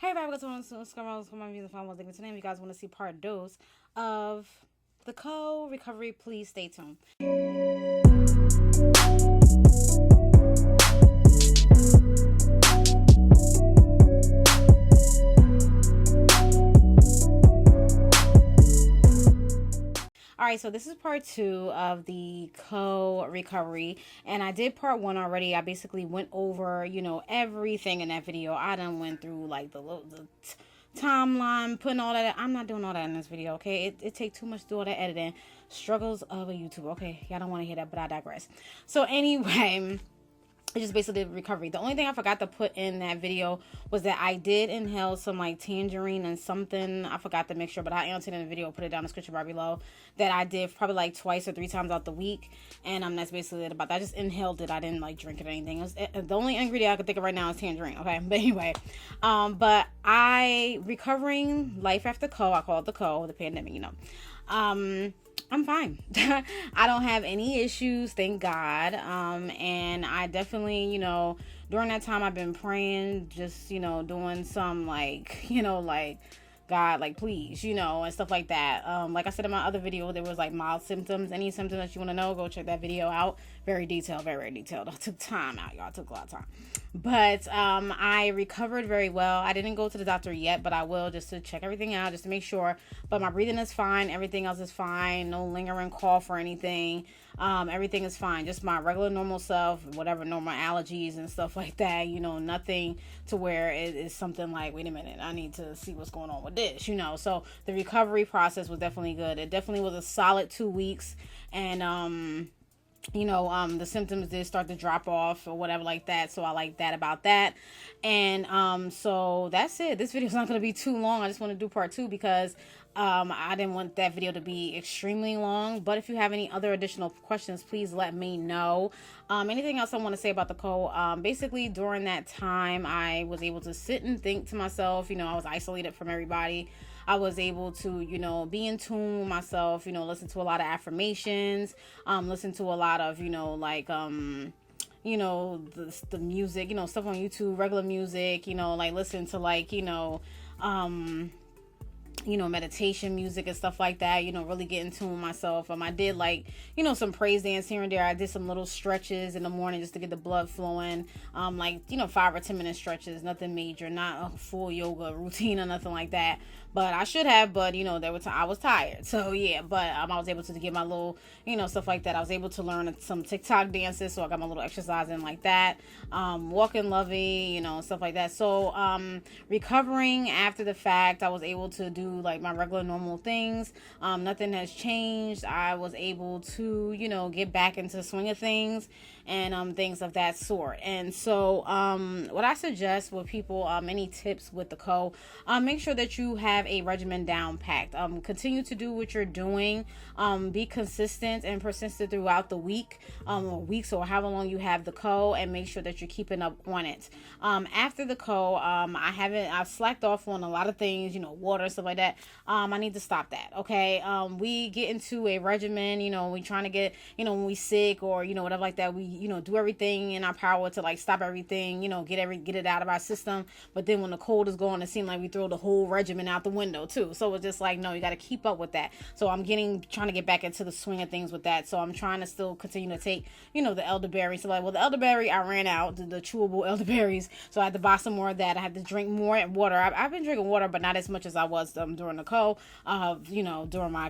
Hey everybody, what's going on? What's going on? Today, if you guys want to see part dose of the recovery, please stay tuned. Alright, so this is part 2 of the recovery, and I did part 1 already. I basically went over, everything in that video. I done went through like the timeline, putting all that. I'm not doing all that in this video, okay? It takes too much to do all that editing. Struggles of a YouTuber, okay? Y'all don't want to hear that, but I digress. So anyway, it's just basically the recovery. The only thing I forgot to put in that video was that I did inhale some like tangerine and something. I forgot the mixture, but I answered in the video, put it down in the description bar below, that I did probably like 2 or 3 times out the week. And that's basically it about that. I just inhaled it. I didn't like drink it or anything. The only ingredient I could think of right now is tangerine, okay? But anyway, but I recovering life after I call it the pandemic, I'm fine. I don't have any issues, thank God. And I definitely, during that time I've been praying, just, doing some like, God, like, please, and stuff like that. Like I said in my other video, there was like mild symptoms. Any symptoms that you want to know, go check that video out. Very detailed, very detailed. I took time out, y'all. I took a lot of time. But I recovered very well. I didn't go to the doctor yet, but I will, just to check everything out, just to make sure. But my breathing is fine. Everything else is fine. No lingering cough or anything. Everything is fine. Just my regular normal self, whatever normal allergies and stuff like that. Nothing to where it is something like, wait a minute, I need to see what's going on with this, So the recovery process was definitely good. It definitely was a solid 2 weeks. And, the symptoms did start to drop off or whatever like that. So I like that about that. And, so that's it. This video is not going to be too long. I just want to do part 2 because, I didn't want that video to be extremely long. But if you have any other additional questions, please let me know. Anything else I want to say about the basically during that time, I was able to sit and think to myself. I was isolated from everybody. I was able to, be in tune with myself, listen to a lot of affirmations, listen to a lot of, the music, stuff on YouTube, regular music, like listen to like, meditation music and stuff like that, really get in tune with myself. I did like, some praise dance here and there. I did some little stretches in the morning just to get the blood flowing. 5 or 10 minute stretches, nothing major, not a full yoga routine or nothing like that. But I should have, but I was tired. So yeah, but I was able to get my little, stuff like that. I was able to learn some TikTok dances, so I got my little exercise in like that. Walking lovey, stuff like that. So recovering after the fact, I was able to do like my regular normal things. Nothing has changed. I was able to, get back into the swing of things and things of that sort. And so what I suggest with people, any tips with the make sure that you have a regimen down packed. Continue to do what you're doing. Be consistent and persistent throughout the week, or weeks, or however long you have the and make sure that you're keeping up on it. After the I've slacked off on a lot of things, water, stuff like that. I need to stop that. Okay. We get into a regimen, we trying to get, when we sick or, whatever like that, we, do everything in our power to like stop everything, get it out of our system. But then when the cold is going, it seems like we throw the whole regimen out the window too. So it's just like, no, you got to keep up with that. So I'm trying to get back into the swing of things with that. So I'm trying to still continue to take, the elderberry. So like, well, the elderberry, I ran out, the chewable elderberries. So I had to buy some more of that. I had to drink more water. I've been drinking water, but not as much as I was during the during my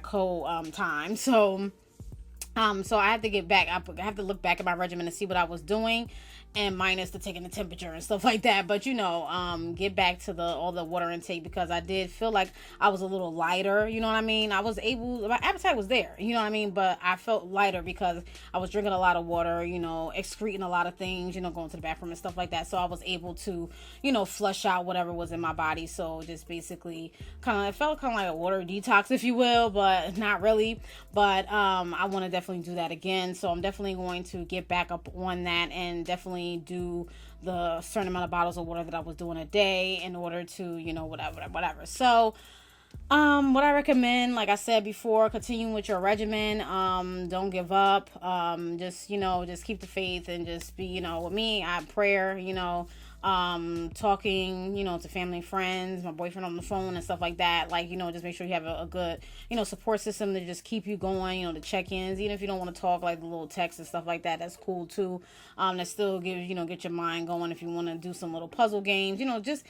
time. So I have to get back. I have to look back at my regimen and see what I was doing, and minus the taking the temperature and stuff like that. But get back to all the water intake, because I did feel like I was a little lighter. You know what I mean? I was able. My appetite was there. You know what I mean? But I felt lighter because I was drinking a lot of water. Excreting a lot of things. Going to the bathroom and stuff like that. So I was able to, flush out whatever was in my body. So just basically, it felt kind of like a water detox, if you will, but not really. But I want to definitely do that again. So I'm definitely going to get back up on that and definitely do the certain amount of bottles of water that I was doing a day in order to, whatever. So what I recommend, like I said before, continuing with your regimen. Don't give up. Just keep the faith and just be, with me, I have prayer, talking, to family, friends, my boyfriend on the phone and stuff like that. Like, just make sure you have a good, support system to just keep you going, the check-ins, even if you don't want to talk, like the little texts and stuff like that, that's cool too. That still gives, get your mind going if you want to do some little puzzle games, just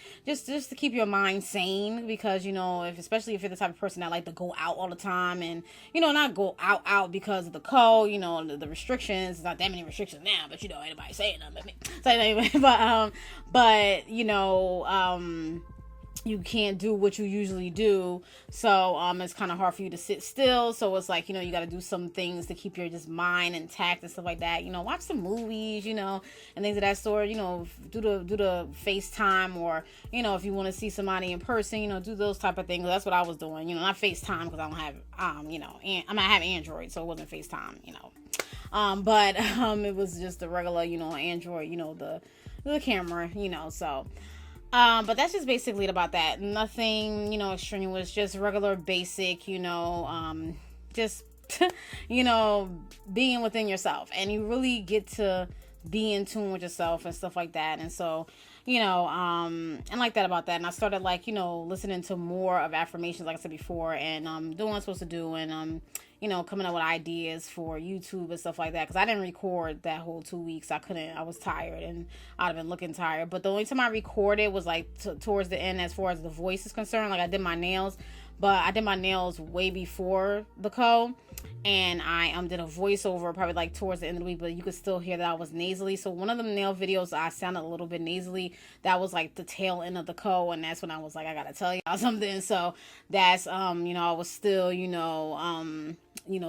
to keep your mind sane, because, especially if you're the type of person that like to go out all the time and, not go out because of the code, the restrictions. Not that many restrictions now, but anybody saying nothing. So anyway, but you can't do what you usually do, so it's kind of hard for you to sit still. So it's like, you got to do some things to keep your just mind intact and stuff like that. Watch some movies, and things of that sort. Do the FaceTime, or if you want to see somebody in person, do those type of things. That's what I was doing. Not FaceTime because I don't have I have Android, so it wasn't FaceTime. But it was just the regular Android, the camera, so. But that's just basically about that. Nothing, extraneous, just regular basic, just, being within yourself. And you really get to be in tune with yourself and stuff like that. And so, and like that about that. And I started listening to more of affirmations, like I said before, and doing what I'm supposed to do, and coming up with ideas for YouTube and stuff like that. Because I didn't record that whole 2 weeks. I was tired, and I'd have been looking tired. But the only time I recorded was towards the end, as far as the voice is concerned. Like I did my nails, but I did my nails way before the co. And I did a voiceover probably towards the end of the week, but you could still hear that I was nasally. So one of the nail videos, I sounded a little bit nasally. That was the tail end of the co, and that's when I was like, I gotta tell y'all something. So that's I was still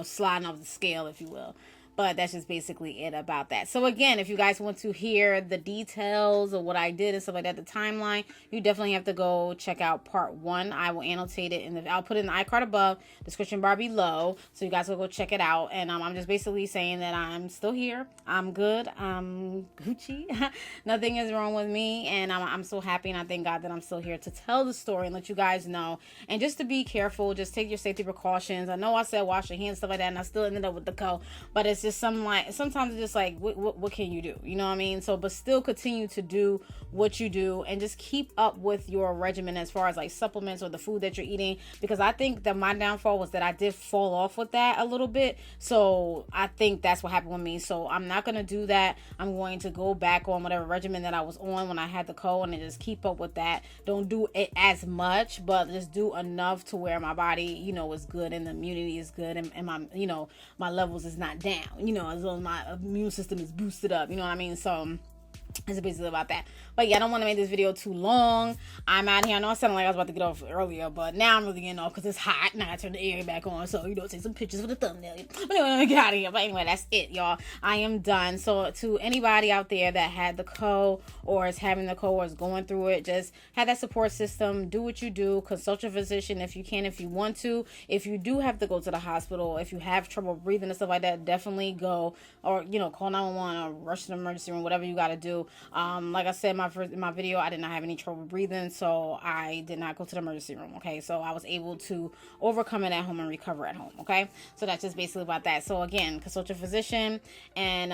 sliding off the scale, if you will. But that's just basically it about that. So again, if you guys want to hear the details of what I did and stuff like that, the timeline, you definitely have to go check out part 1. I will annotate it I'll put it in the iCard above, description bar below, so you guys will go check it out. And I'm just basically saying that I'm still here. I'm good. I'm Gucci. Nothing is wrong with me, and I'm so happy, and I thank God that I'm still here to tell the story and let you guys know. And just to be careful, just take your safety precautions. I know I said wash your hands, stuff like that, and I still ended up with the co, but it's just sometimes it's just what can you do, you know what I mean? So but still continue to do what you do, and just keep up with your regimen as far as supplements or the food that you're eating, because I think that my downfall was that I did fall off with that a little bit. So I think that's what happened with me. So I'm not going to do that. I'm going to go back on whatever regimen that I was on when I had the cold, and just keep up with that. Don't do it as much, but just do enough to where my body is good, and the immunity is good, and my my levels is not down, as long as my immune system is boosted up, you know what I mean? So it's basically about that. But yeah, I don't want to make this video too long. I'm out here. I know I sounded like I was about to get off earlier, but now I'm really getting off because it's hot. Now I turn the air back on, so take some pictures for the thumbnail. But anyway, let me get out of here. But anyway, that's it, y'all. I am done. So to anybody out there that had the co, or is having the co, or is going through it, just have that support system. Do what you do. Consult your physician if you can, if you want to. If you do have to go to the hospital, if you have trouble breathing and stuff like that, definitely go, or call 911 or rush to the emergency room, whatever you got to do. Like I said in my video, I did not have any trouble breathing, so I did not go to the emergency room. Okay, so I was able to overcome it at home and recover at home. Okay, so that's just basically about that. So again, consult your physician, and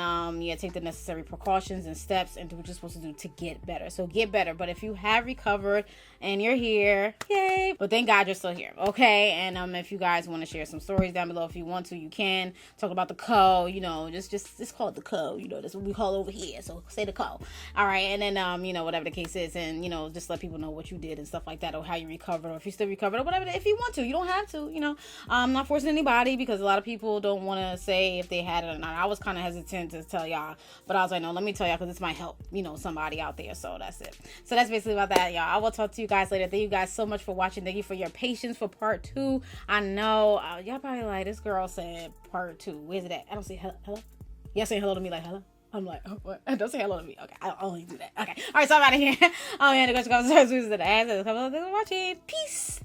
take the necessary precautions and steps, and do what you're supposed to do to get better. So get better. But if you have recovered and you're here, yay! But thank God you're still here. Okay, and if you guys want to share some stories down below, if you want to, you can talk about the co. Just call it the co. That's what we call over here. So say the co. All right, and then whatever the case is, and just let people know what you did and stuff like that, or how you recovered, or if you still recovered, or whatever. If you want to, you don't have to. I'm not forcing anybody, because a lot of people don't want to say if they had it or not. I was kind of hesitant to tell y'all, but I was like, no, let me tell y'all, because this might help somebody out there. So that's it. So that's basically about that, y'all. I will talk to you guys later. Thank you guys so much for watching. Thank you for your patience for part 2. I know y'all probably like, this girl said part 2. Where's it at? I don't see hello. Y'all saying hello to me like hello? I'm like, oh, what? Don't say hello to me. Okay, I'll only do that. Okay. All right, so I'm out of here. The question comes to the answer. Thanks for watching. Peace.